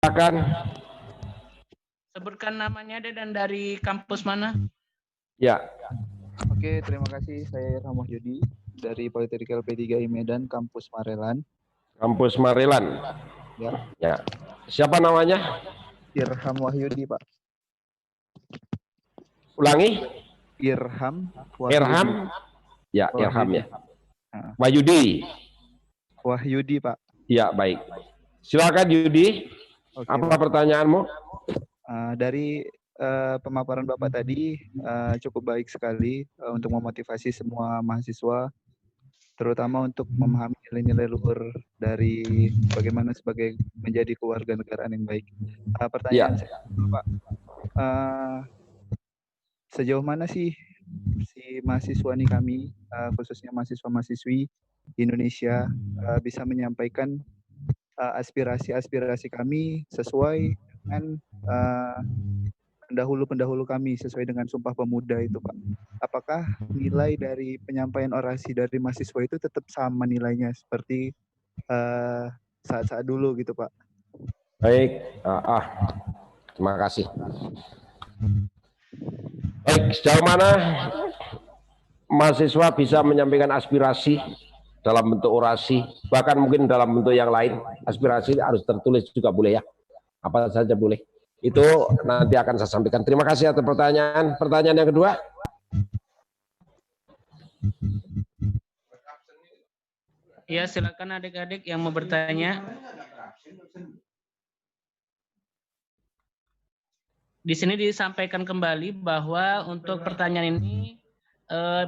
silakan. Sebutkan namanya deh dan dari kampus mana? Ya. Oke, terima kasih. Saya Irham Wahyudi dari Politeknik LP3I Medan, Kampus Marelan. Kampus Marelan. Ya. Ya. Siapa namanya? Irham Wahyudi, Pak. Ulangi. Irham Wahyudi. Irham. Ya, Wahyudi. Irham ya. Wahyudi. Wahyudi, Pak. Ya, baik. Silakan Yudi. Oke, Apa Pak. pertanyaanmu? Dari pemaparan Bapak tadi cukup baik sekali untuk memotivasi semua mahasiswa, terutama untuk memahami nilai-nilai luhur dari bagaimana sebagai menjadi kewarganegaraan yang baik. Pertanyaan saya, Pak, sejauh mana sih si mahasiswa nih kami, khususnya mahasiswa-mahasiswi Indonesia, bisa menyampaikan aspirasi-aspirasi kami sesuai dengan pendahulu-pendahulu kami, sesuai dengan Sumpah Pemuda itu, Pak. Apakah nilai dari penyampaian orasi dari mahasiswa itu tetap sama nilainya seperti saat-saat dulu gitu, Pak? Baik. Terima kasih. Baik, sejauh mana mahasiswa bisa menyampaikan aspirasi dalam bentuk orasi, bahkan mungkin dalam bentuk yang lain. Aspirasi harus tertulis juga boleh ya, apa saja boleh. Itu nanti akan saya sampaikan. Terima kasih atas pertanyaan. Pertanyaan yang kedua. Ya, silakan adik-adik yang mau bertanya. Di sini disampaikan kembali bahwa untuk pertanyaan ini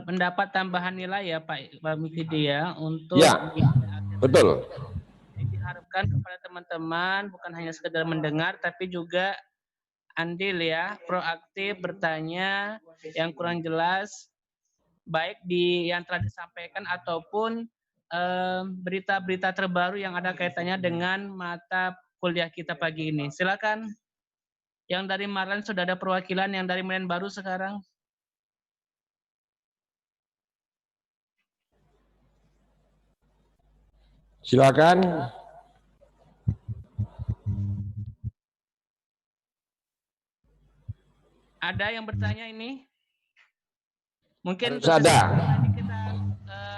mendapat tambahan nilai ya Pak Mikidi ya untuk ya, betul. Diharapkan kepada teman-teman bukan hanya sekedar mendengar tapi juga andil ya, proaktif bertanya yang kurang jelas baik di yang telah disampaikan ataupun berita-berita terbaru yang ada kaitannya dengan mata kuliah kita pagi ini. Silakan. Yang dari Marelan sudah ada perwakilan, yang dari Medan Baru sekarang. Silakan. Ada yang bertanya ini? Mungkin ada. Kita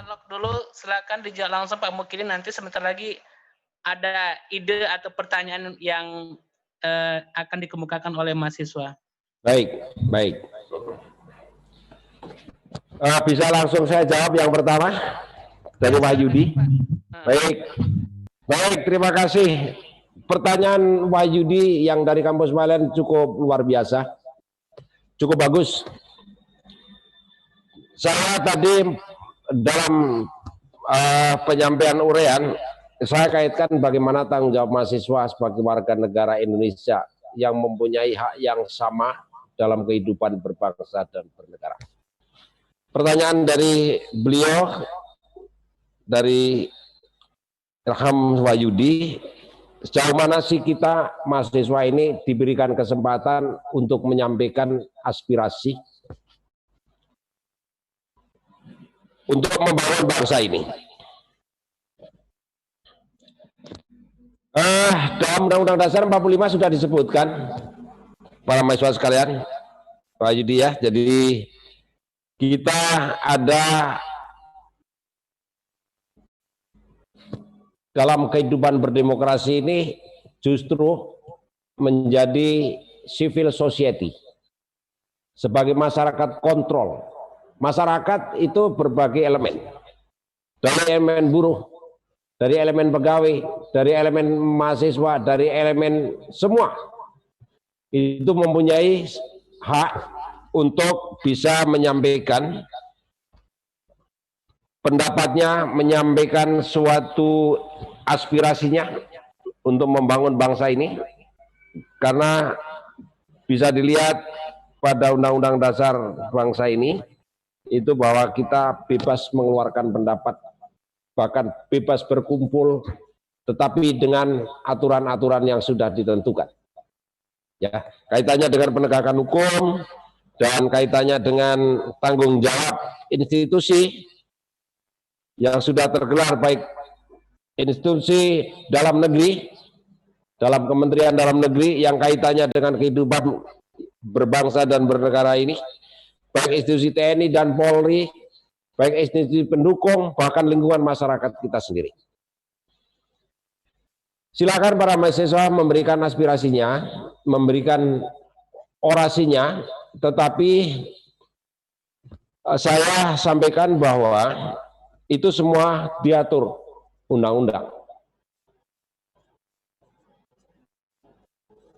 lock dulu. Silakan dijawab langsung Pak Mukidi. Nanti sebentar lagi ada ide atau pertanyaan yang akan dikemukakan oleh mahasiswa. Baik, baik. Bisa langsung saya jawab yang pertama dari Wahyudi. Baik, baik. Terima kasih. Pertanyaan Wahyudi yang dari kampus Marelan cukup luar biasa, cukup bagus. Saya tadi dalam penyampaian uraian, saya kaitkan bagaimana tanggung jawab mahasiswa sebagai warga negara Indonesia yang mempunyai hak yang sama dalam kehidupan berbangsa dan bernegara. Pertanyaan dari beliau, dari Irham Wahyudi, sejauh mana sih kita mahasiswa ini diberikan kesempatan untuk menyampaikan aspirasi untuk membangun bangsa ini. Dalam Undang-Undang Dasar 45 sudah disebutkan, para mahasiswa sekalian, Pak Yudi ya, jadi kita ada dalam kehidupan berdemokrasi ini justru menjadi civil society sebagai masyarakat kontrol. Masyarakat itu berbagai elemen, dari elemen buruh, dari elemen pegawai, dari elemen mahasiswa, dari elemen semua itu mempunyai hak untuk bisa menyampaikan pendapatnya, menyampaikan suatu aspirasinya untuk membangun bangsa ini, karena bisa dilihat pada Undang-Undang Dasar bangsa ini itu bahwa kita bebas mengeluarkan pendapat, bahkan bebas berkumpul, tetapi dengan aturan-aturan yang sudah ditentukan. Ya, kaitannya dengan penegakan hukum dan kaitannya dengan tanggung jawab institusi yang sudah tergelar, baik institusi dalam negeri dalam Kementerian Dalam Negeri yang kaitannya dengan kehidupan berbangsa dan bernegara ini, baik institusi TNI dan Polri, baik institusi pendukung, bahkan lingkungan masyarakat kita sendiri. Silakan para mahasiswa memberikan aspirasinya, memberikan orasinya, tetapi saya sampaikan bahwa itu semua diatur undang-undang.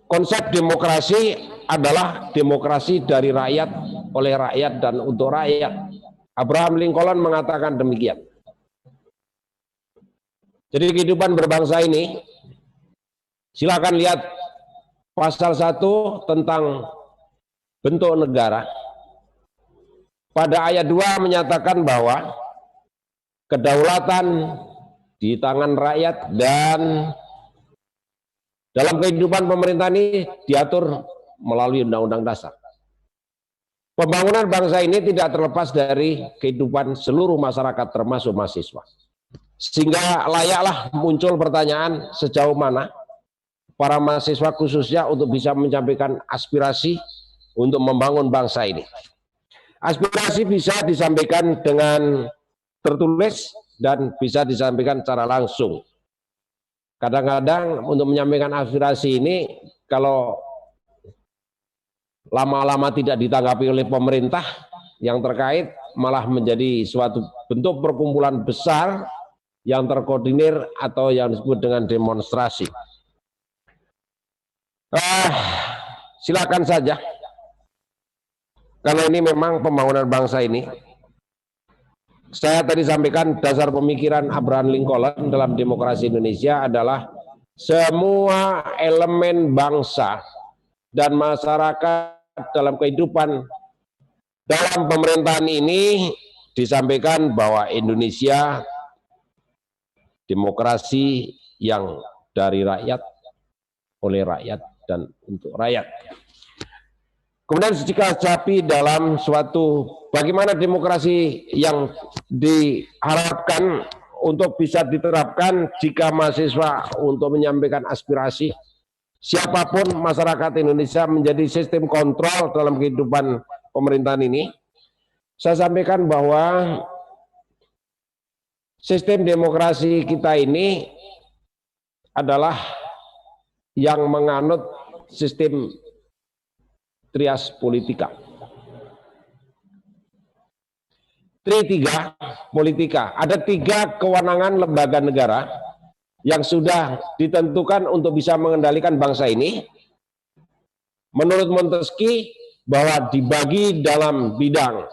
Konsep demokrasi adalah demokrasi dari rakyat, oleh rakyat, dan untuk rakyat. Abraham Lincoln mengatakan demikian. Jadi kehidupan berbangsa ini, silakan lihat pasal 1 tentang bentuk negara. Pada ayat 2 menyatakan bahwa kedaulatan di tangan rakyat dan dalam kehidupan pemerintah ini diatur melalui Undang-Undang Dasar. Pembangunan bangsa ini tidak terlepas dari kehidupan seluruh masyarakat termasuk mahasiswa. Sehingga layaklah muncul pertanyaan sejauh mana para mahasiswa khususnya untuk bisa menyampaikan aspirasi untuk membangun bangsa ini. Aspirasi bisa disampaikan dengan tertulis dan bisa disampaikan secara langsung. Kadang-kadang untuk menyampaikan aspirasi ini kalau lama-lama tidak ditanggapi oleh pemerintah yang terkait, malah menjadi suatu bentuk perkumpulan besar yang terkoordinir atau yang disebut dengan demonstrasi. Silakan saja, karena ini memang pembangunan bangsa ini. Saya tadi sampaikan dasar pemikiran Abraham Lincoln dalam demokrasi Indonesia adalah semua elemen bangsa dan masyarakat dalam kehidupan dalam pemerintahan ini disampaikan bahwa Indonesia demokrasi yang dari rakyat, oleh rakyat, dan untuk rakyat. Kemudian disikapi dalam suatu bagaimana demokrasi yang diharapkan untuk bisa diterapkan jika mahasiswa untuk menyampaikan aspirasi, siapapun masyarakat Indonesia menjadi sistem kontrol dalam kehidupan pemerintahan ini. Saya sampaikan bahwa sistem demokrasi kita ini adalah yang menganut sistem trias politika. Tri-3 politika. Ada 3 kewenangan lembaga negara yang sudah ditentukan untuk bisa mengendalikan bangsa ini. Menurut Montesquieu bahwa dibagi dalam bidang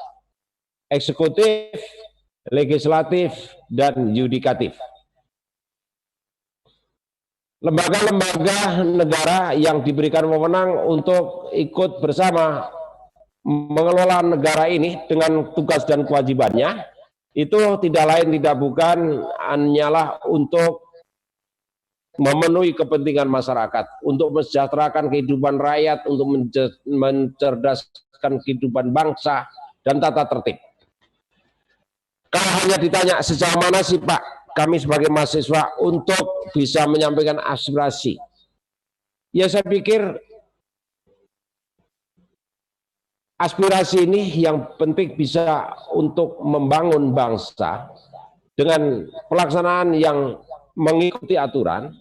eksekutif, legislatif, dan yudikatif. Lembaga-lembaga negara yang diberikan wewenang untuk ikut bersama mengelola negara ini dengan tugas dan kewajibannya, itu tidak lain tidak bukan hanyalah untuk memenuhi kepentingan masyarakat, untuk mensejahterakan kehidupan rakyat, untuk mencerdaskan kehidupan bangsa, dan tata tertib. Kalau hanya ditanya sejauh mana sih Pak kami sebagai mahasiswa untuk bisa menyampaikan aspirasi, ya saya pikir aspirasi ini yang penting bisa untuk membangun bangsa dengan pelaksanaan yang mengikuti aturan,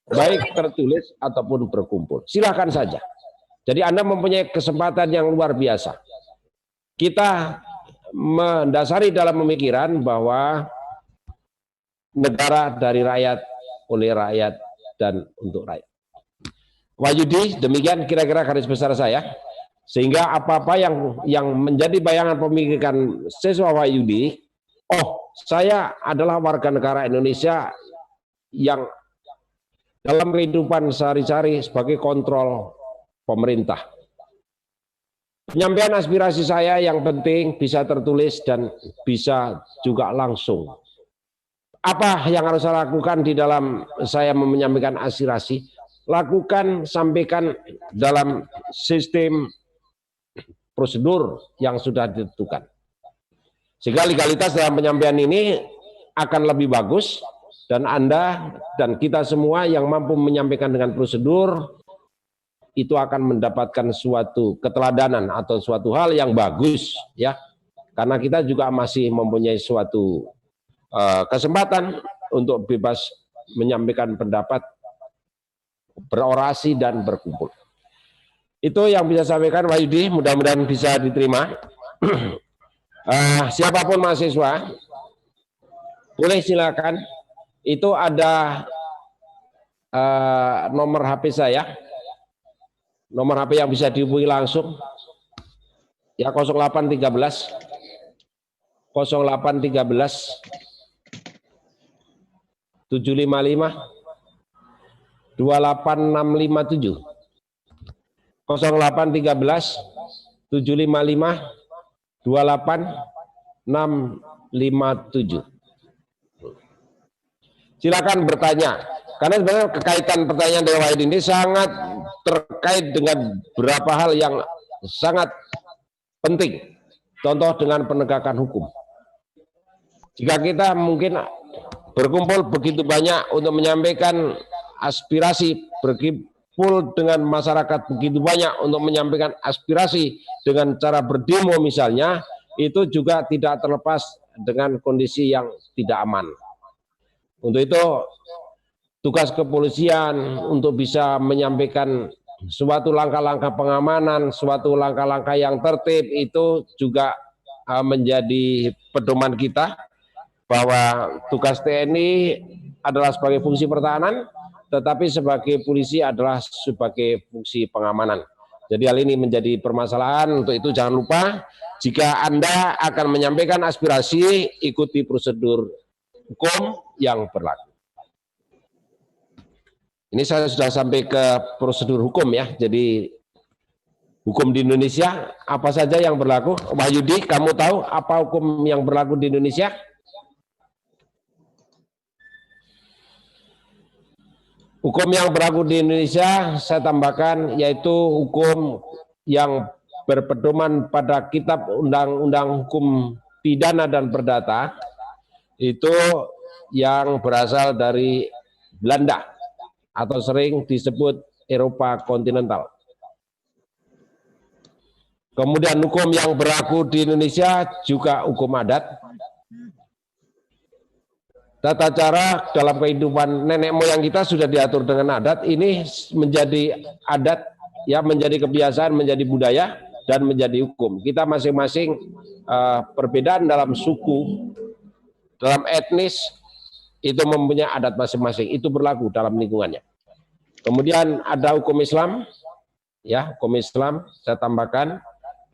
baik tertulis ataupun berkumpul. Silakan saja. Jadi Anda mempunyai kesempatan yang luar biasa. Kita mendasari dalam pemikiran bahwa negara dari rakyat, oleh rakyat, dan untuk rakyat. Wahyudi, demikian kira-kira garis besar saya. Sehingga apa-apa yang menjadi bayangan pemikiran siswa Wahyudi, oh saya adalah warga negara Indonesia yang dalam kehidupan sehari-hari sebagai kontrol pemerintah. Penyampaian aspirasi saya yang penting bisa tertulis dan bisa juga langsung. Apa yang harus saya lakukan di dalam saya menyampaikan aspirasi? Lakukan, sampaikan dalam sistem prosedur yang sudah ditentukan. Sehingga legalitas dalam penyampaian ini akan lebih bagus Dan Anda dan kita semua yang mampu menyampaikan dengan prosedur itu akan mendapatkan suatu keteladanan atau suatu hal yang bagus, ya. Karena kita juga masih mempunyai suatu kesempatan untuk bebas menyampaikan pendapat, berorasi dan berkumpul. Itu yang bisa saya sampaikan, Pak Yudi, mudah-mudahan bisa diterima. Siapapun mahasiswa, boleh silakan. Itu ada nomor HP saya, nomor HP yang bisa dihubungi langsung, ya 0813 755 28657 0813 755 28657. Silakan bertanya, karena sebenarnya kekaitan pertanyaan dari Wahid ini sangat terkait dengan beberapa hal yang sangat penting. Contoh dengan penegakan hukum. Jika kita mungkin berkumpul begitu banyak untuk menyampaikan aspirasi, berkumpul dengan masyarakat begitu banyak untuk menyampaikan aspirasi dengan cara berdemo misalnya, itu juga tidak terlepas dengan kondisi yang tidak aman. Untuk itu tugas kepolisian untuk bisa menyampaikan suatu langkah-langkah pengamanan, suatu langkah-langkah yang tertib itu juga menjadi pedoman kita bahwa tugas TNI adalah sebagai fungsi pertahanan, tetapi sebagai polisi adalah sebagai fungsi pengamanan. Jadi hal ini menjadi permasalahan. Untuk itu jangan lupa jika Anda akan menyampaikan aspirasi, ikuti prosedur hukum yang berlaku. Ini saya sudah sampai ke prosedur hukum ya. Jadi hukum di Indonesia apa saja yang berlaku? Wahyudi, kamu tahu apa hukum yang berlaku di Indonesia? Hukum yang berlaku di Indonesia saya tambahkan yaitu hukum yang berpedoman pada Kitab Undang-Undang Hukum Pidana dan Perdata, itu yang berasal dari Belanda atau sering disebut Eropa kontinental. Kemudian hukum yang berlaku di Indonesia juga hukum adat. Tata cara dalam kehidupan nenek moyang kita sudah diatur dengan adat, ini menjadi adat, ya, menjadi kebiasaan, menjadi budaya, dan menjadi hukum. Kita masing-masing perbedaan dalam suku, dalam etnis, itu mempunyai adat masing-masing, itu berlaku dalam lingkungannya. Kemudian ada hukum Islam, ya, hukum Islam, saya tambahkan,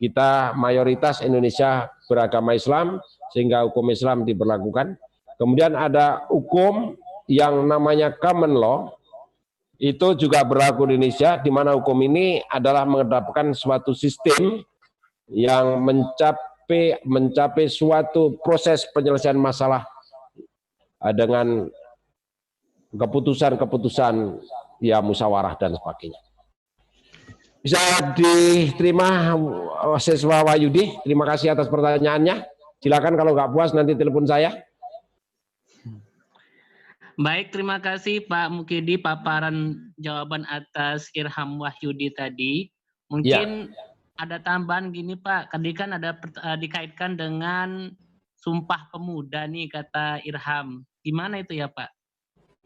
kita mayoritas Indonesia beragama Islam, sehingga hukum Islam diberlakukan. Kemudian ada hukum yang namanya common law, itu juga berlaku di Indonesia, di mana hukum ini adalah menetapkan suatu sistem yang mencapai suatu proses penyelesaian masalah dengan keputusan-keputusan ya musyawarah dan sebagainya. Bisa diterima siswa Wahyudi, terima kasih atas pertanyaannya. Silakan kalau nggak puas nanti telepon saya. Baik, terima kasih Pak Mukidi paparan jawaban atas Irham Wahyudi tadi. Mungkin ada tambahan gini Pak, tadi kan ada dikaitkan dengan Sumpah Pemuda nih kata Irham. Gimana itu ya Pak?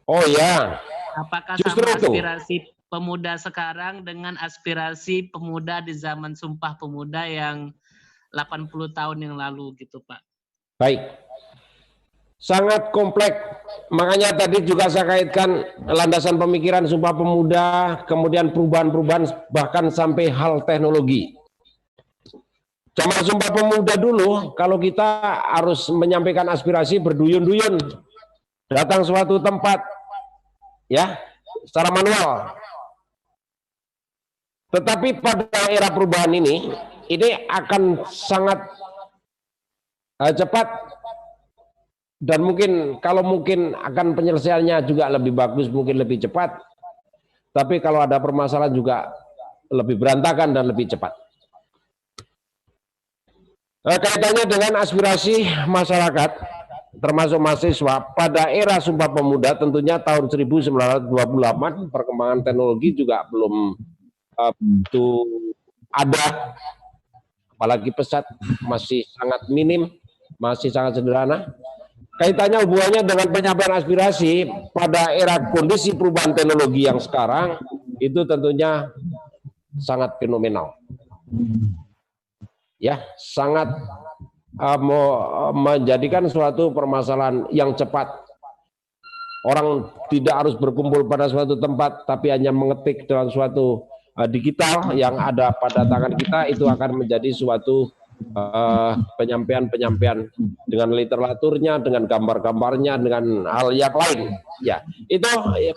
Oh ya. Apakah Justru sama itu. aspirasi pemuda sekarang dengan aspirasi pemuda di zaman Sumpah Pemuda yang 80 tahun yang lalu gitu Pak? Baik. Sangat kompleks, makanya tadi juga saya kaitkan landasan pemikiran Sumpah Pemuda, kemudian perubahan-perubahan bahkan sampai hal teknologi. Cuma Sumpah Pemuda dulu, kalau kita harus menyampaikan aspirasi berduyun-duyun, datang suatu tempat, ya, secara manual. Tetapi pada era perubahan ini akan sangat cepat. Dan mungkin kalau mungkin akan penyelesaiannya juga lebih bagus, mungkin lebih cepat. Tapi kalau ada permasalahan juga lebih berantakan dan lebih cepat. Kaitannya dengan aspirasi masyarakat, termasuk mahasiswa pada era Sumpah Pemuda, tentunya tahun 1928 perkembangan teknologi juga belum itu ada, apalagi pesat masih sangat minim, masih sangat sederhana. Kaitannya hubungannya dengan penyampaian aspirasi pada era kondisi perubahan teknologi yang sekarang itu tentunya sangat fenomenal. Ya, sangat menjadikan suatu permasalahan yang cepat. Orang tidak harus berkumpul pada suatu tempat, tapi hanya mengetik dalam suatu digital yang ada pada tangan kita, itu akan menjadi suatu penyampaian dengan literaturnya, dengan gambar-gambarnya, dengan hal yang lain. Ya, itu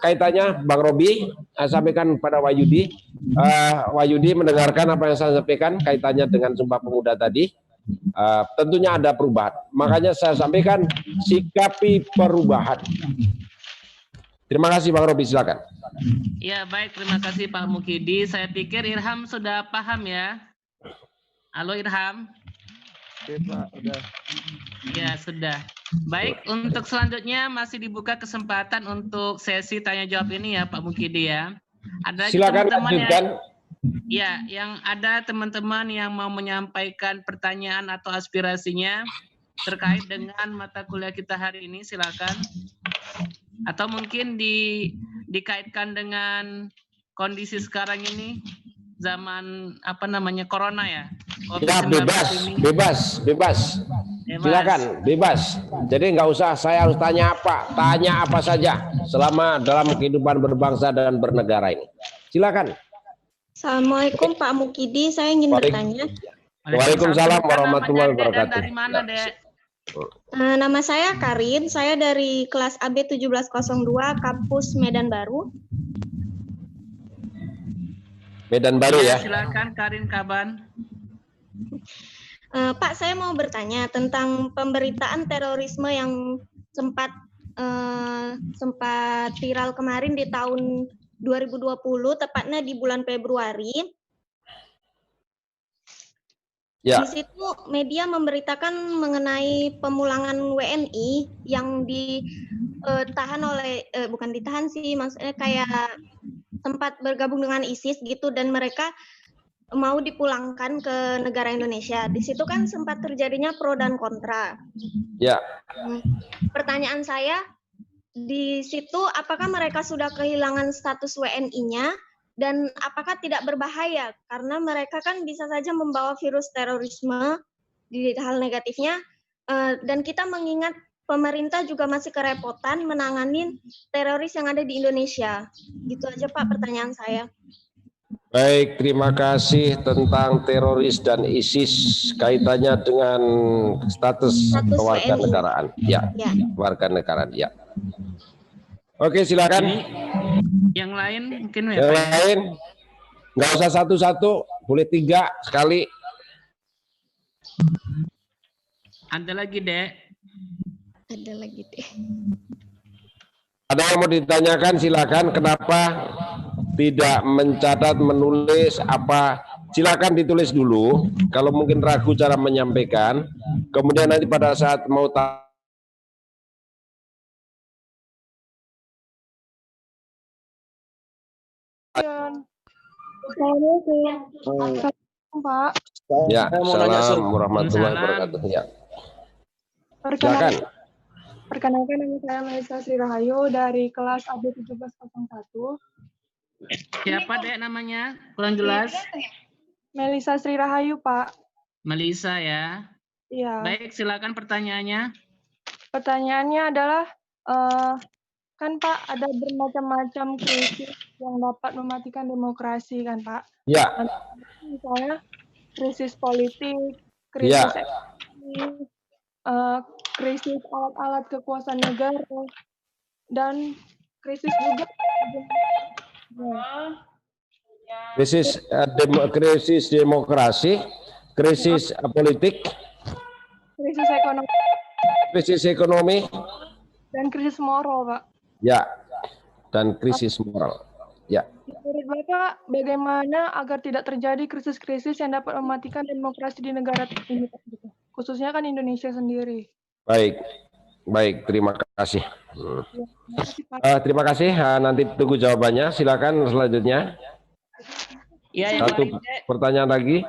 kaitannya Bang Robi sampaikan pada Wahyudi. Wahyudi mendengarkan apa yang saya sampaikan kaitannya dengan Sumpah Pemuda tadi. Tentunya ada perubahan. Makanya saya sampaikan sikapi perubahan. Terima kasih Bang Robi, silakan. Ya, baik, terima kasih Pak Mukidi. Saya pikir Irham sudah paham ya. Halo Irham. Oke Pak, udah. Ya, sudah. Baik, untuk selanjutnya masih dibuka kesempatan untuk sesi tanya jawab ini ya Pak Mukidi ya. Ada Silakan lanjutkan. Yang ada teman-teman yang mau menyampaikan pertanyaan atau aspirasinya terkait dengan mata kuliah kita hari ini, silakan. Atau mungkin dikaitkan dengan kondisi sekarang ini, zaman corona ya. Ya, bebas. Silakan, bebas. Jadi nggak usah saya harus tanya apa saja selama dalam kehidupan berbangsa dan bernegara ini. Silakan. Assalamualaikum Pak Mukidi, saya ingin bertanya. Waalaikumsalam warahmatullahi wabarakatuh. Dari mana, Dek? Nama saya Karin, saya dari kelas AB 1702, kampus Medan Baru. Medan Baru ya. Silakan Karin Kaban. Pak, saya mau bertanya tentang pemberitaan terorisme yang sempat viral kemarin di tahun 2020, tepatnya di bulan Februari. Ya. Di situ media memberitakan mengenai pemulangan WNI yang ditahan bukan ditahan sih, maksudnya kayak sempat bergabung dengan ISIS gitu, dan mereka mau dipulangkan ke negara Indonesia. Di situ kan sempat terjadinya pro dan kontra. Ya. Pertanyaan saya, di situ apakah mereka sudah kehilangan status WNI-nya? Dan apakah tidak berbahaya? Karena mereka kan bisa saja membawa virus terorisme di hal negatifnya. Dan kita mengingat pemerintah juga masih kerepotan menangani teroris yang ada di Indonesia. Gitu aja Pak pertanyaan saya. Baik, terima kasih tentang teroris dan ISIS kaitannya dengan status kewarganegaraan. Ya, warganegaraan. Ya. Oke, silakan. Yang lain mungkin ya. Yang lain, nggak usah satu-satu, boleh 3 sekali. Ada lagi, Dek. Ada lagi deh. Ada yang mau ditanyakan, silakan. Kenapa tidak mencatat, menulis apa? Silakan ditulis dulu. Kalau mungkin ragu cara menyampaikan, kemudian nanti pada saat mau Assalamualaikum Pak. Ya, assalamualaikum warahmatullahi wabarakatuh. Ya. Silakan. Perkenalkan, nama saya Melisa Sri Rahayu dari kelas AB 1701. Siapa, Dek, namanya? Kurang jelas. Melisa Sri Rahayu, Pak. Melisa ya. Iya. Baik, silakan pertanyaannya. Pertanyaannya adalah, kan Pak ada bermacam-macam krisis yang dapat mematikan demokrasi kan Pak? Ya. Misalnya krisis politik, krisis ekonomi, krisis alat-alat kekuasaan negara, dan krisis juga krisis demokrasi, krisis politik, krisis ekonomi, dan krisis moral, Pak. Ya, dan krisis moral. Ya. Menurut Bapak, bagaimana agar tidak terjadi krisis-krisis yang dapat mematikan demokrasi di negara ini, Pak? Khususnya kan Indonesia sendiri. Baik. Baik, terima kasih. Terima kasih, Pak. Nanti tunggu jawabannya. Silakan selanjutnya. Ya, yang Satu lain, pertanyaan lagi.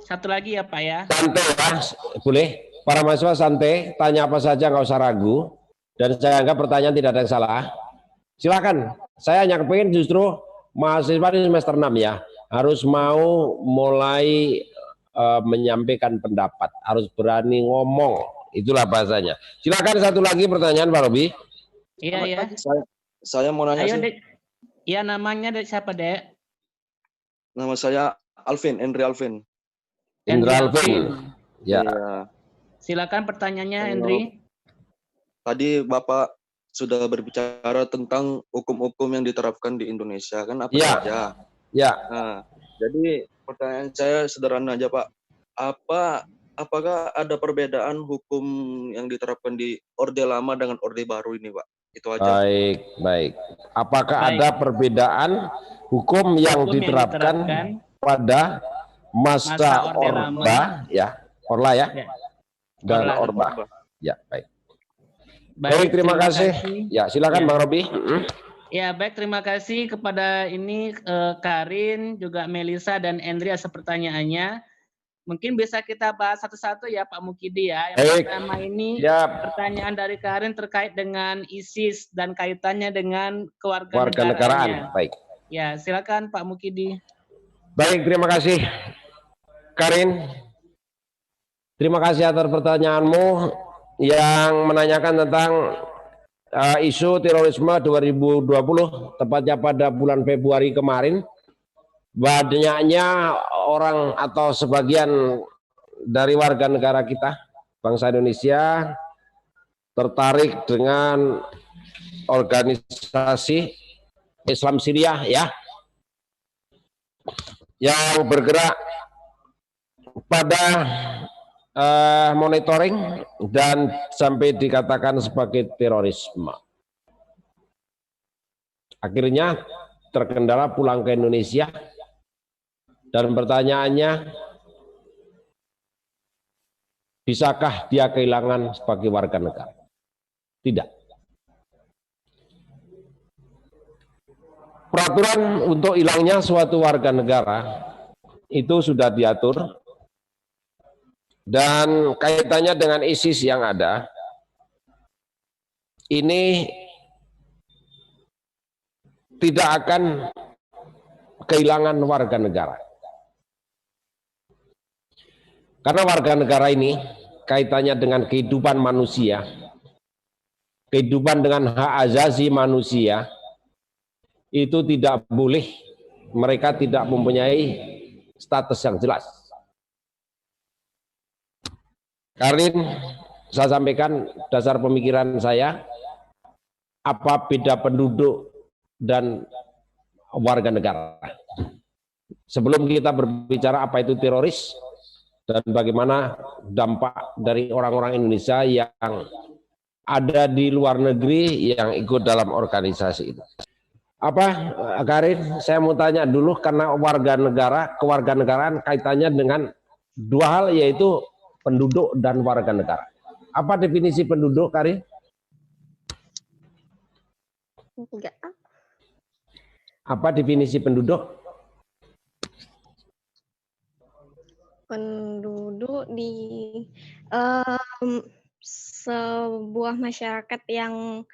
satu lagi ya Pak ya. Santai ya, boleh. Para mahasiswa santai, tanya apa saja, nggak usah ragu. Dan saya anggap pertanyaan tidak ada yang salah. Silakan. Saya hanya kepingin justru mahasiswa di semester 6 ya, harus mau mulai menyampaikan pendapat, harus berani ngomong. Itulah bahasanya. Silakan satu lagi pertanyaan Pak Robi. Iya ya. Saya mau nanya Ayo sih. Dek. Ya namanya Dek siapa Dek? Nama saya Alvin, Henry Alvin. Indra Alvin. Ya. Iya. Silakan pertanyaannya Halo. Henry. Tadi Bapak sudah berbicara tentang hukum-hukum yang diterapkan di Indonesia, kan apa Iya. saja. Ya. Nah, jadi pertanyaan saya sederhana aja Pak. Apakah ada perbedaan hukum yang diterapkan di Orde Lama dengan Orde Baru ini Pak? Itu aja. Baik, baik. Apakah Baik. ada perbedaan hukum yang Hukum diterapkan pada masa Orde Orba, ya, Orla ya, Ya. dan Orla. Orba. Ya, baik. Baik, terima kasih. Ya, silakan Ya. Bang Robi. Ya, baik, terima kasih kepada ini Karin, juga Melisa dan Andri atas pertanyaannya. Mungkin bisa kita bahas satu-satu ya Pak Mukidi ya. Yang Baik. pertama ini Ya, pertanyaan dari Karin terkait dengan ISIS dan kaitannya dengan warganegaraan. Baik. Ya, silakan Pak Mukidi. Baik, terima kasih. Karin, terima kasih atas pertanyaanmu yang menanyakan tentang isu terorisme 2020, tepatnya pada bulan Februari kemarin. Banyaknya orang atau sebagian dari warga negara kita, bangsa Indonesia, tertarik dengan organisasi Islam Syriah ya, yang bergerak pada monitoring dan sampai dikatakan sebagai terorisme. Akhirnya terkendala pulang ke Indonesia. Dan pertanyaannya, bisakah dia kehilangan sebagai warga negara? Tidak. Peraturan untuk hilangnya suatu warga negara itu sudah diatur, dan kaitannya dengan ISIS yang ada, ini tidak akan kehilangan warga negara. Karena warga negara ini kaitannya dengan kehidupan manusia, kehidupan dengan hak asasi manusia, itu tidak boleh, mereka tidak mempunyai status yang jelas. Karin, saya sampaikan dasar pemikiran saya, apa beda penduduk dan warga negara. Sebelum kita berbicara apa itu teroris, dan bagaimana dampak dari orang-orang Indonesia yang ada di luar negeri yang ikut dalam organisasi itu. Apa, Karin, saya mau tanya dulu, karena warga negara, kewarganegaraan kaitannya dengan dua hal, yaitu penduduk dan warga negara. Apa definisi penduduk, Karin? Enggak. Apa definisi penduduk? Penduduk di sebuah masyarakat yang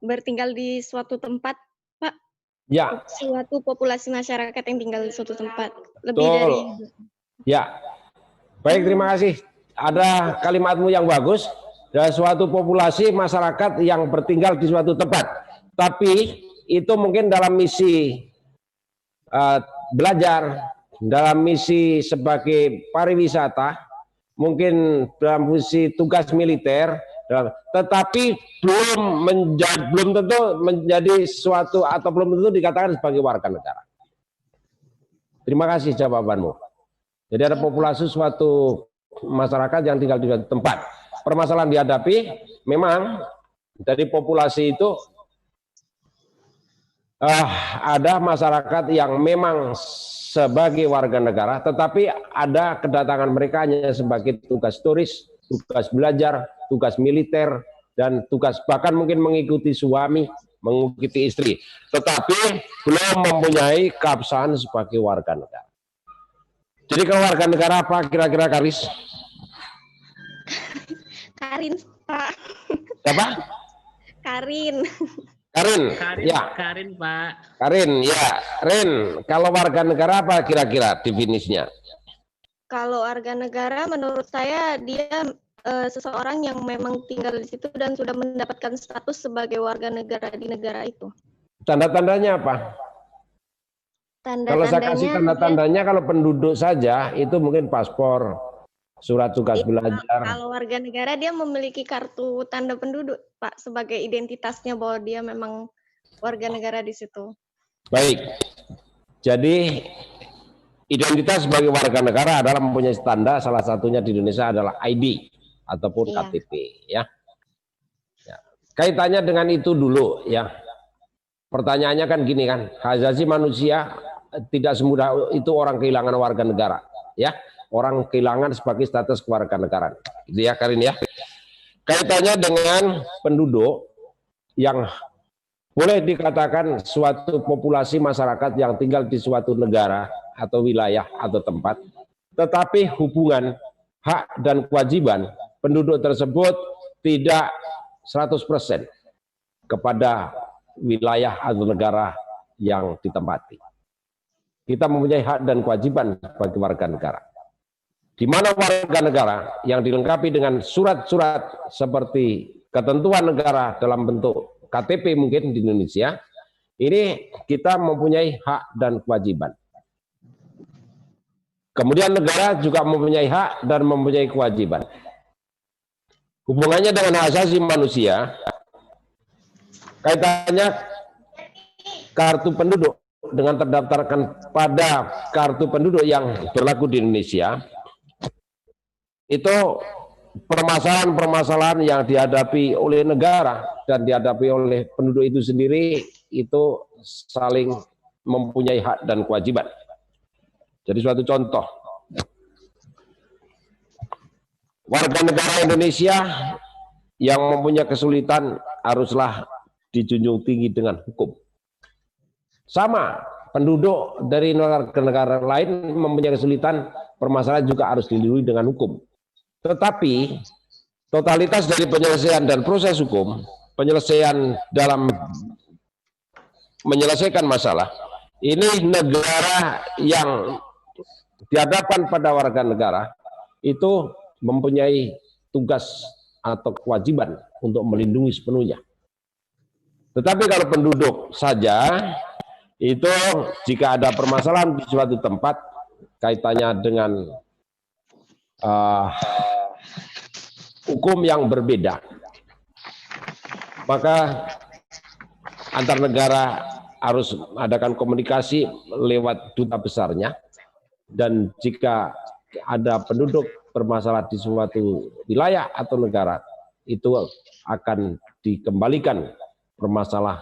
bertinggal di suatu tempat, Pak. Ya. Suatu populasi masyarakat yang tinggal di suatu tempat. Lebih Betul. dari. Ya. Baik, terima kasih. Ada kalimatmu yang bagus. Dan suatu populasi masyarakat yang bertinggal di suatu tempat. Tapi itu mungkin dalam misi belajar, dalam misi sebagai pariwisata, mungkin dalam misi tugas militer, tetapi belum tentu menjadi suatu atau belum tentu dikatakan sebagai warga negara. Terima kasih jawabanmu. Jadi ada populasi suatu masyarakat yang tinggal di suatu tempat. Permasalahan dihadapi memang dari populasi itu ada masyarakat yang memang sebagai warga negara, tetapi ada kedatangan mereka hanya sebagai tugas turis tugas belajar, tugas militer, dan tugas bahkan mungkin mengikuti suami, mengikuti istri. Tetapi belum mempunyai keabsahan sebagai warga negara. Jadi kalau warga negara apa kira-kira Karis? Karin, Pak. Siapa? Karin. Karin, Karin, ya. Karin, Pak. Karin, ya. Rin, kalau warga negara apa kira-kira definisinya? Kalau warga negara menurut saya dia seseorang yang memang tinggal di situ dan sudah mendapatkan status sebagai warga negara di negara itu. Tanda-tandanya apa? Kalau saya kasih tanda-tandanya, kalau penduduk saja itu mungkin paspor, surat tugas belajar. Kalau warga negara dia memiliki kartu tanda penduduk, Pak, sebagai identitasnya bahwa dia memang warga negara di situ. Baik. Jadi identitas sebagai warga negara adalah mempunyai tanda, salah satunya di Indonesia adalah ID ataupun Iya. KTP, ya. Kaitannya dengan itu dulu, ya. Pertanyaannya kan gini kan, hak asasi manusia tidak semudah itu orang kehilangan warga negara, ya. Orang kehilangan sebagai status kewarganegaraan. Itu ya Karin ya. Kaitannya dengan penduduk yang boleh dikatakan suatu populasi masyarakat yang tinggal di suatu negara atau wilayah atau tempat, tetapi hubungan hak dan kewajiban penduduk tersebut tidak 100% kepada wilayah atau negara yang ditempati. Kita mempunyai hak dan kewajiban sebagai warga negara. Di mana warga negara yang dilengkapi dengan surat-surat seperti ketentuan negara dalam bentuk KTP mungkin di Indonesia, ini kita mempunyai hak dan kewajiban. Kemudian negara juga mempunyai hak dan mempunyai kewajiban. Hubungannya dengan hak asasi manusia, kaitannya kartu penduduk dengan terdaftarkan pada kartu penduduk yang berlaku di Indonesia, itu permasalahan-permasalahan yang dihadapi oleh negara dan dihadapi oleh penduduk itu sendiri itu saling mempunyai hak dan kewajiban. Jadi suatu contoh, warga negara Indonesia yang mempunyai kesulitan haruslah dijunjung tinggi dengan hukum. Sama, penduduk dari negara lain mempunyai kesulitan, permasalahan juga harus dilindungi dengan hukum. Tetapi totalitas dari penyelesaian dan proses hukum, penyelesaian dalam menyelesaikan masalah, ini negara yang dihadapkan pada warga negara itu mempunyai tugas atau kewajiban untuk melindungi sepenuhnya. Tetapi kalau penduduk saja, itu jika ada permasalahan di suatu tempat, kaitannya dengan hukum yang berbeda, maka antar negara harus adakan komunikasi lewat duta besarnya, dan jika ada penduduk bermasalah di suatu wilayah atau negara, itu akan dikembalikan permasalahan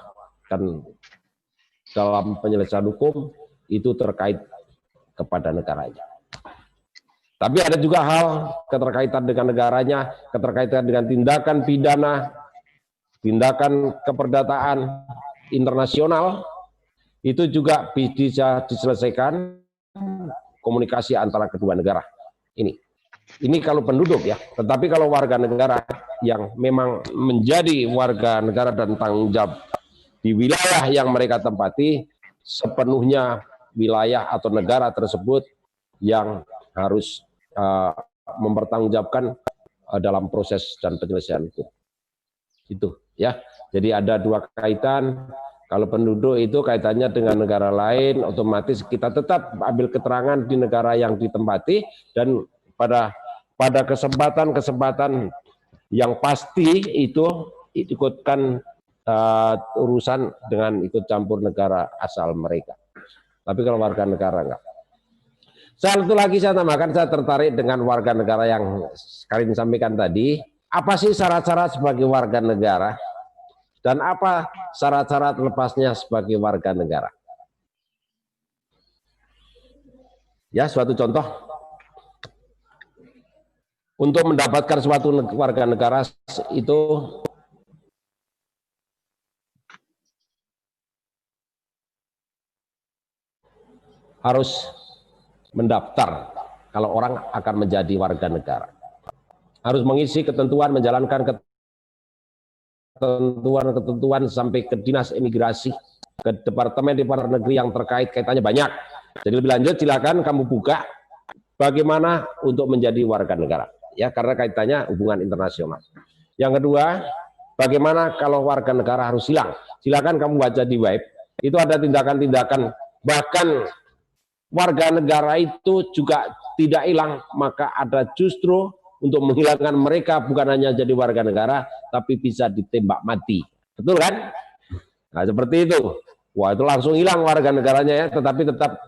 dalam penyelesaian hukum itu terkait kepada negaranya. Tapi ada juga hal keterkaitan dengan negaranya, keterkaitan dengan tindakan pidana, tindakan keperdataan internasional, itu juga bisa diselesaikan komunikasi antara kedua negara. Ini kalau penduduk ya, tetapi kalau warga negara yang memang menjadi warga negara dan tanggung jawab di wilayah yang mereka tempati, sepenuhnya wilayah atau negara tersebut yang harus mempertanggungjawabkan dalam proses dan penyelesaian hukum. Itu ya. Jadi ada dua kaitan. Kalau penduduk itu kaitannya dengan negara lain, otomatis kita tetap ambil keterangan di negara yang ditempati, dan pada kesempatan-kesempatan yang pasti itu ikutkan urusan dengan ikut campur negara asal mereka. Tapi kalau warga negara enggak. Satu lagi saya tambahkan, saya tertarik dengan warga negara yang Karin sampaikan tadi. Apa sih syarat-syarat sebagai warga negara? Dan apa syarat-syarat lepasnya sebagai warga negara? Ya, suatu contoh. untuk mendapatkan suatu warga negara itu harus mendaftar kalau orang akan menjadi warga negara. Harus mengisi ketentuan, menjalankan ketentuan sampai ke dinas imigrasi, ke departemen negeri yang terkait, kaitannya banyak. Jadi lebih lanjut silakan kamu buka bagaimana untuk menjadi warga negara, ya, karena kaitannya hubungan internasional. Yang kedua, bagaimana kalau warga negara harus hilang? Silakan kamu baca di web. Itu ada tindakan-tindakan, bahkan warga negara itu juga tidak hilang, maka ada justru untuk menghilangkan mereka bukan hanya jadi warga negara, tapi bisa ditembak mati. Betul kan? Nah, seperti itu. Wah, itu langsung hilang warga negaranya ya, tetapi tetap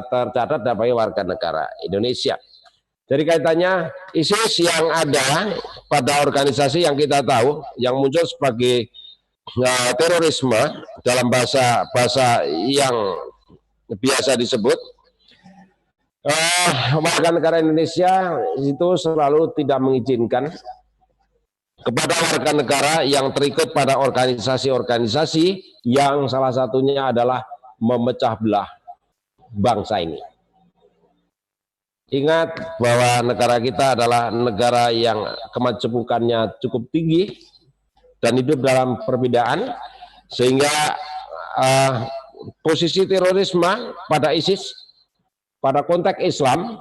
tercatat sebagai warga negara Indonesia. Jadi kaitannya ISIS yang ada pada organisasi yang kita tahu, yang muncul sebagai terorisme dalam bahasa yang biasa disebut, warga negara Indonesia itu selalu tidak mengizinkan kepada warga negara yang terikut pada organisasi-organisasi yang salah satunya adalah memecah belah bangsa ini. Ingat bahwa negara kita adalah negara yang kemajemukannya cukup tinggi dan hidup dalam perbedaan, sehingga posisi terorisme pada ISIS pada konteks Islam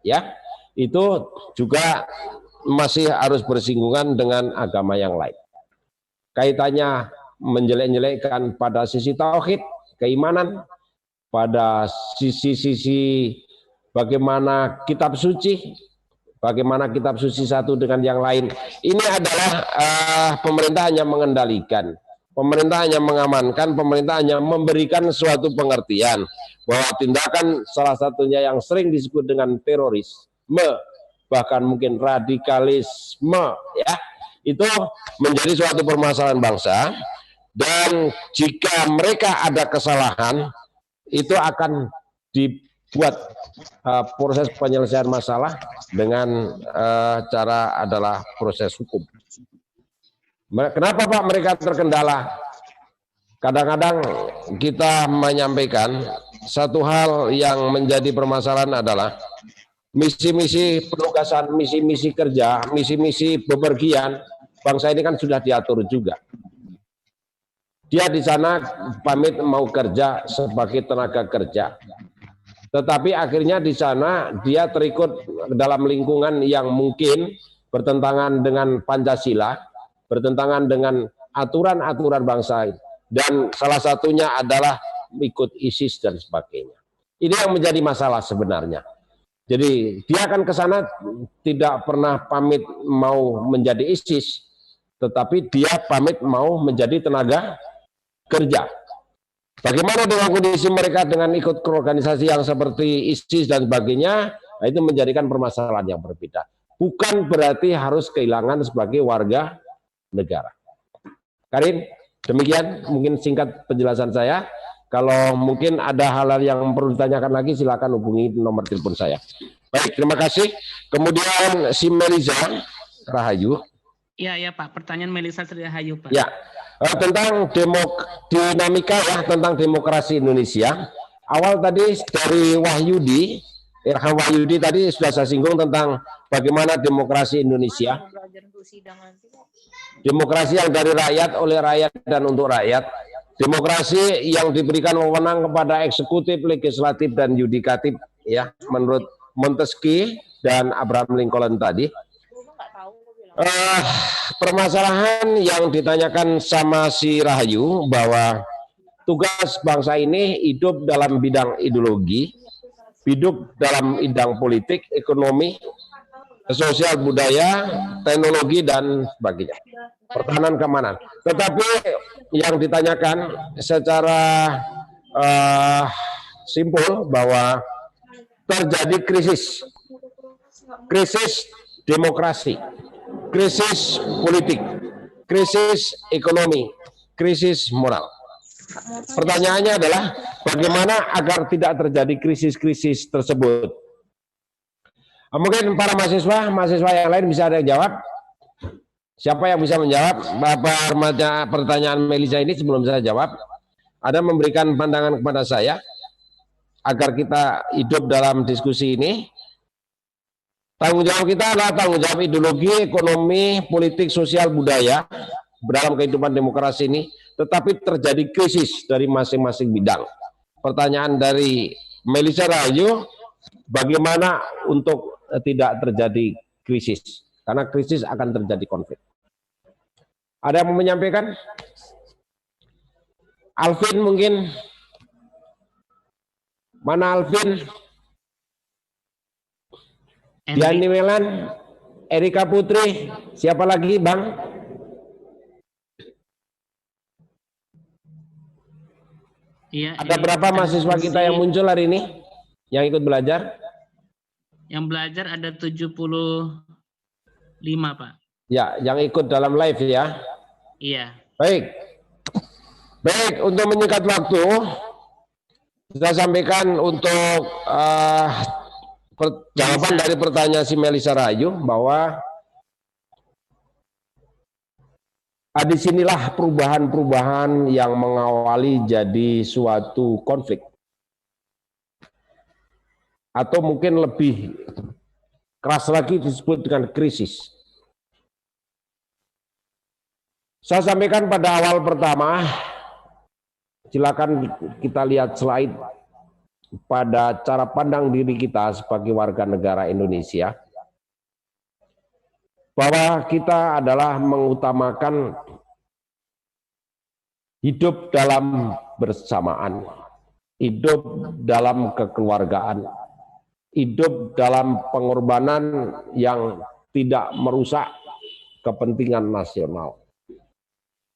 ya itu juga masih harus bersinggungan dengan agama yang lain. Kaitannya menjelek-jelekkan pada sisi tauhid, keimanan, pada sisi-sisi bagaimana kitab suci, bagaimana kitab suci satu dengan yang lain. Ini adalah pemerintah hanya mengendalikan, pemerintah hanya mengamankan, pemerintah hanya memberikan suatu pengertian bahwa tindakan salah satunya yang sering disebut dengan terorisme, bahkan mungkin radikalisme, ya, itu menjadi suatu permasalahan bangsa, dan jika mereka ada kesalahan, itu akan dibuat proses penyelesaian masalah dengan cara adalah proses hukum. Kenapa Pak mereka terkendala? Kadang-kadang kita menyampaikan satu hal yang menjadi permasalahan adalah misi-misi penugasan, misi-misi kerja, misi-misi bepergian, bangsa ini kan sudah diatur juga. Dia di sana pamit mau kerja sebagai tenaga kerja, tetapi akhirnya di sana dia terikut dalam lingkungan yang mungkin bertentangan dengan Pancasila, bertentangan dengan aturan-aturan bangsa, dan salah satunya adalah ikut ISIS dan sebagainya. Ini yang menjadi masalah sebenarnya. Jadi dia akan ke sana tidak pernah pamit mau menjadi ISIS, tetapi dia pamit mau menjadi tenaga kerja. Bagaimana dengan kondisi mereka dengan ikut ke organisasi yang seperti ISIS dan sebagainya? Nah, itu menjadikan permasalahan yang berbeda. Bukan berarti harus kehilangan sebagai warga negara. Karin, demikian mungkin singkat penjelasan saya. Kalau mungkin ada hal-hal yang perlu ditanyakan lagi, silakan hubungi nomor telepon saya. Baik, terima kasih. Kemudian si Melisa Rahayu. Iya Pak, pertanyaan Melisa Rahayu Pak. Ya, tentang dinamika ya, tentang demokrasi Indonesia. Awal tadi dari Wahyudi, Irham Wahyudi tadi sudah saya singgung tentang bagaimana demokrasi Indonesia. Demokrasi yang dari rakyat, oleh rakyat, dan untuk rakyat. Demokrasi yang diberikan wewenang kepada eksekutif, legislatif, dan yudikatif, ya, menurut Montesquieu dan Abraham Lincoln tadi. Permasalahan yang ditanyakan sama si Rahayu bahwa tugas bangsa ini hidup dalam bidang ideologi, hidup dalam bidang politik, ekonomi, sosial, budaya, teknologi, dan sebagainya. Pertahanan keamanan. Tetapi yang ditanyakan secara simpul bahwa terjadi krisis demokrasi, krisis politik, krisis ekonomi, krisis moral. Pertanyaannya adalah bagaimana agar tidak terjadi krisis-krisis tersebut. Mungkin para mahasiswa yang lain bisa ada yang jawab. Siapa yang bisa menjawab pertanyaan Melisa ini sebelum saya jawab? Ada memberikan pandangan kepada saya agar kita hidup dalam diskusi ini. Tanggung jawab kita adalah tanggung jawab ideologi, ekonomi, politik, sosial, budaya dalam kehidupan demokrasi ini, tetapi terjadi krisis dari masing-masing bidang. Pertanyaan dari Melisa Rahayu, bagaimana untuk tidak terjadi krisis? Karena krisis akan terjadi konflik. Ada yang mau menyampaikan? Alvin mungkin? Mana Alvin? Diani Melan, Erika Putri, siapa lagi Bang? Iya, Ada berapa mahasiswa kita yang muncul hari ini? Yang ikut belajar? Yang belajar ada 75, Pak. Ya, yang ikut dalam live ya. Iya. Baik. Baik, untuk menyingkat waktu, saya sampaikan untuk jawaban dari pertanyaan si Melisa Rahayu bahwa disinilah perubahan-perubahan yang mengawali jadi suatu konflik. Atau mungkin lebih keras lagi disebut dengan krisis. Saya sampaikan pada awal pertama, silakan kita lihat slide pada cara pandang diri kita sebagai warga negara Indonesia, bahwa kita adalah mengutamakan hidup dalam bersamaan, hidup dalam kekeluargaan, hidup dalam pengorbanan yang tidak merusak kepentingan nasional.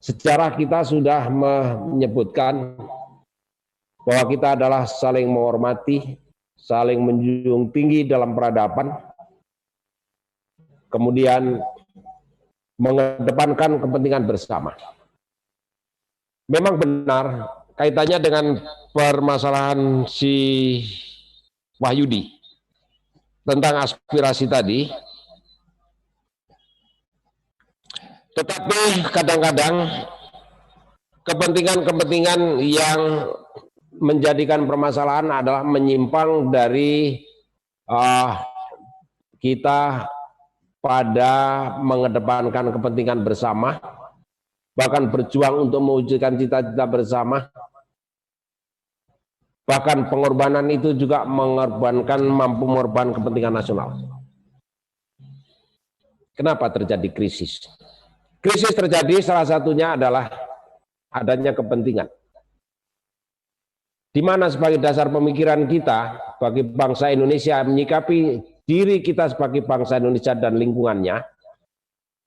Sejarah kita sudah menyebutkan bahwa kita adalah saling menghormati, saling menjunjung tinggi dalam peradaban, kemudian mengedepankan kepentingan bersama. Memang benar kaitannya dengan permasalahan si Wahyudi tentang aspirasi tadi, tetapi kadang-kadang kepentingan-kepentingan yang menjadikan permasalahan adalah menyimpang dari kita pada mengedepankan kepentingan bersama, bahkan berjuang untuk mewujudkan cita-cita bersama, bahkan pengorbanan itu juga mampu mengorbankan kepentingan nasional. Kenapa terjadi krisis? Krisis terjadi salah satunya adalah adanya kepentingan. Di mana sebagai dasar pemikiran kita bagi bangsa Indonesia menyikapi diri kita sebagai bangsa Indonesia dan lingkungannya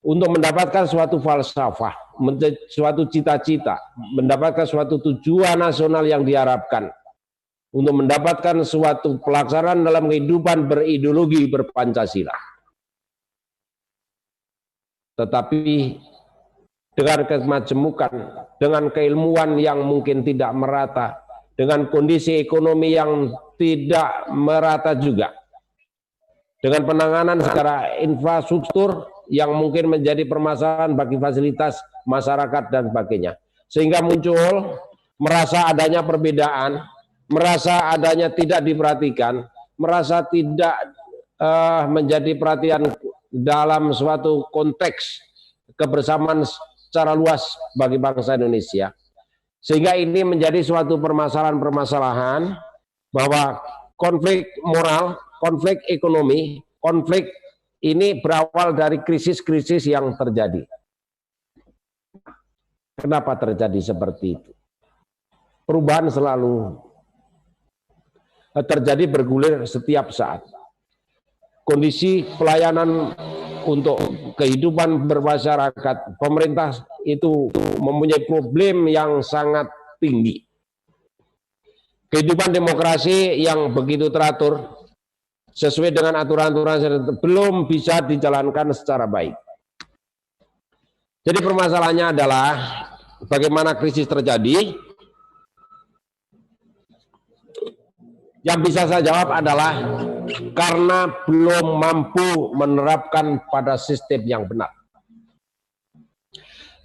untuk mendapatkan suatu falsafah, suatu cita-cita, mendapatkan suatu tujuan nasional yang diharapkan, untuk mendapatkan suatu pelaksanaan dalam kehidupan berideologi berpancasila. Tetapi dengan kemajemukan, dengan keilmuan yang mungkin tidak merata, dengan kondisi ekonomi yang tidak merata juga, dengan penanganan secara infrastruktur yang mungkin menjadi permasalahan bagi fasilitas masyarakat dan sebagainya, sehingga muncul merasa adanya perbedaan, merasa adanya tidak diperhatikan, merasa tidak menjadi perhatian dalam suatu konteks kebersamaan secara luas bagi bangsa Indonesia. Sehingga ini menjadi suatu permasalahan-permasalahan bahwa konflik moral, konflik ekonomi, konflik ini berawal dari krisis-krisis yang terjadi. Kenapa terjadi seperti itu? Perubahan selalu terjadi bergulir setiap saat. Kondisi pelayanan untuk kehidupan bermasyarakat, pemerintah itu mempunyai problem yang sangat tinggi. Kehidupan demokrasi yang begitu teratur, sesuai dengan aturan-aturan belum bisa dijalankan secara baik. Jadi permasalahannya adalah bagaimana krisis terjadi, Yang bisa saya jawab adalah karena belum mampu menerapkan pada sistem yang benar.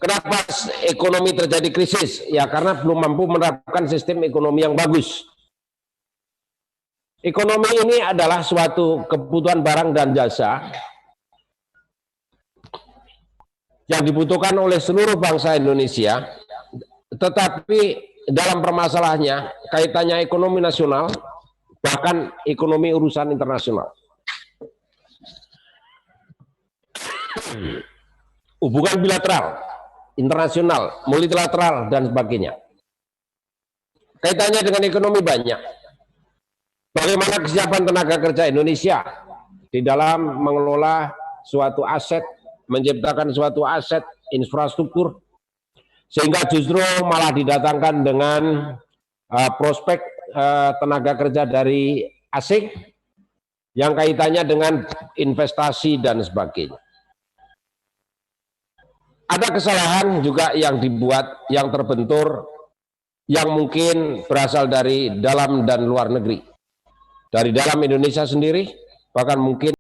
Kenapa ekonomi terjadi krisis? Ya karena belum mampu menerapkan sistem ekonomi yang bagus. Ekonomi ini adalah suatu kebutuhan barang dan jasa yang dibutuhkan oleh seluruh bangsa Indonesia, tetapi dalam permasalahannya kaitannya ekonomi nasional, bahkan ekonomi urusan internasional. Hubungan bilateral, internasional, multilateral, dan sebagainya. Kaitannya dengan ekonomi banyak. Bagaimana kesiapan tenaga kerja Indonesia di dalam mengelola suatu aset, menciptakan suatu aset infrastruktur, sehingga justru malah didatangkan dengan prospek tenaga kerja dari asing yang kaitannya dengan investasi dan sebagainya. Ada kesalahan juga yang dibuat, yang terbentur, yang mungkin berasal dari dalam dan luar negeri. Dari dalam Indonesia sendiri, bahkan mungkin